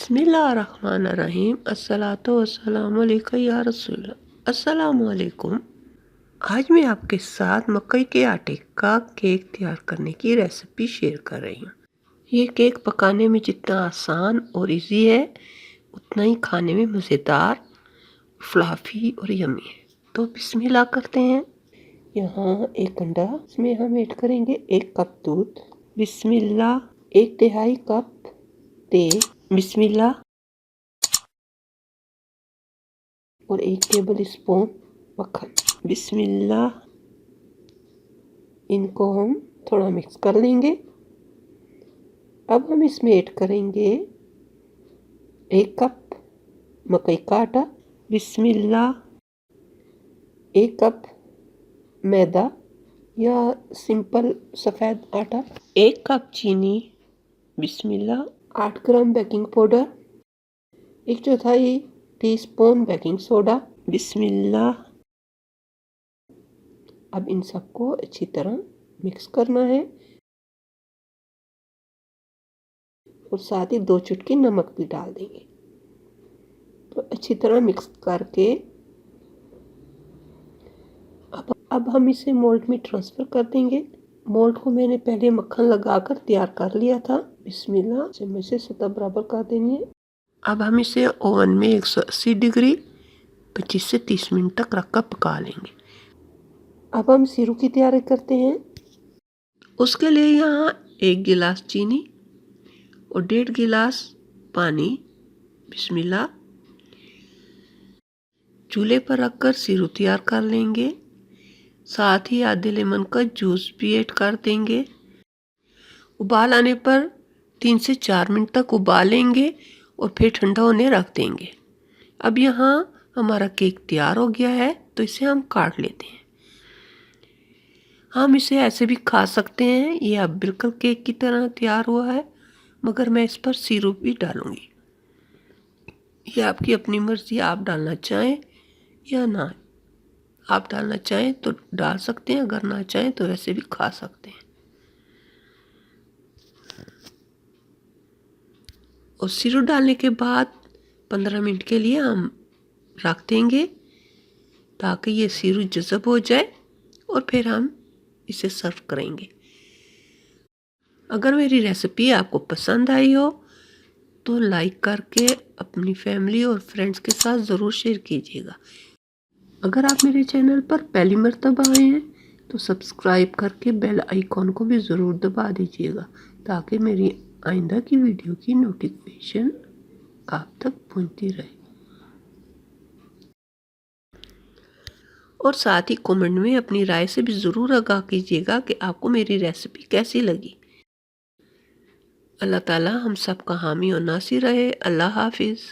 बिस्मिल्लाहिर्रहमानिर्रहीम। अस्सलातु वस्सलामु अलैका या रसूलल्लाह। अस्सलामु अलैकुम। आज मैं आपके साथ मकई के आटे का केक तैयार करने की रेसिपी शेयर कर रही हूँ। ये केक पकाने में जितना आसान और इजी है, उतना ही खाने में मज़ेदार, फ्लफी और यमी है। तो बिस्मिल्लाह करते हैं। यहाँ एक अंडा, इसमें हम ऐड करेंगे 1 कप दूध, बिस्मिल्लाह, 1/2 कप तेल, बिस्मिल्लाह, और 1 टेबल स्पून मक्खन, बिस्मिल्लाह। इनको हम थोड़ा मिक्स कर लेंगे। अब हम इसमें ऐड करेंगे 1 कप मकई का आटा, बिस्मिल्लाह, 1 कप मैदा या सिंपल सफ़ेद आटा, 1 कप चीनी, बिस्मिल्लाह, 8 gram baking powder, 1/4 teaspoon baking soda, बिस्मिल्लाह। अब इन सबको अच्छी तरह मिक्स करना है और साथ ही 2 चुटकी नमक भी डाल देंगे। तो अच्छी तरह मिक्स करके अब हम इसे मोल्ड में ट्रांसफ़र कर देंगे। मोल्ड को मैंने पहले मक्खन लगाकर तैयार कर लिया था। बिस्मिल्लाह, चम्मच से सतह बराबर कर देनी है। अब हम इसे ओवन में 180 डिग्री 25 से 30 मिनट तक रखकर पका लेंगे। अब हम सिरप की तैयारी करते हैं। उसके लिए यहाँ 1 गिलास चीनी और 1.5 गिलास पानी, बिस्मिल्लाह, चूल्हे पर रखकर सिरप तैयार कर लेंगे। साथ ही आधे लेमन का जूस भी ऐड कर देंगे। उबाल आने पर 3 से 4 मिनट तक उबालेंगे और फिर ठंडा होने रख देंगे। अब यहाँ हमारा केक तैयार हो गया है, तो इसे हम काट लेते हैं। हम इसे ऐसे भी खा सकते हैं। ये अब बिल्कुल केक की तरह तैयार हुआ है, मगर मैं इस पर सिरप भी डालूंगी। ये आपकी अपनी मर्ज़ी, आप डालना चाहें या ना। आप डालना चाहें तो डाल सकते हैं, अगर ना चाहें तो वैसे भी खा सकते हैं। और सिरप डालने के बाद 15 मिनट के लिए हम रख देंगे ताकि ये सिरप जज़ब हो जाए और फिर हम इसे सर्व करेंगे। अगर मेरी रेसिपी आपको पसंद आई हो तो लाइक करके अपनी फैमिली और फ्रेंड्स के साथ ज़रूर शेयर कीजिएगा। अगर आप मेरे चैनल पर पहली मर्तबा आए हैं तो सब्सक्राइब करके बेल आइकॉन को भी ज़रूर दबा दीजिएगा ताकि मेरी आइंदा की वीडियो की नोटिफिकेशन आप तक पहुंचती रहे। और साथ ही कमेंट में अपनी राय से भी ज़रूर आगाह कीजिएगा कि आपको मेरी रेसिपी कैसी लगी। अल्लाह ताला हम सब का हामी और नासिर रहे। अल्लाह हाफिज़।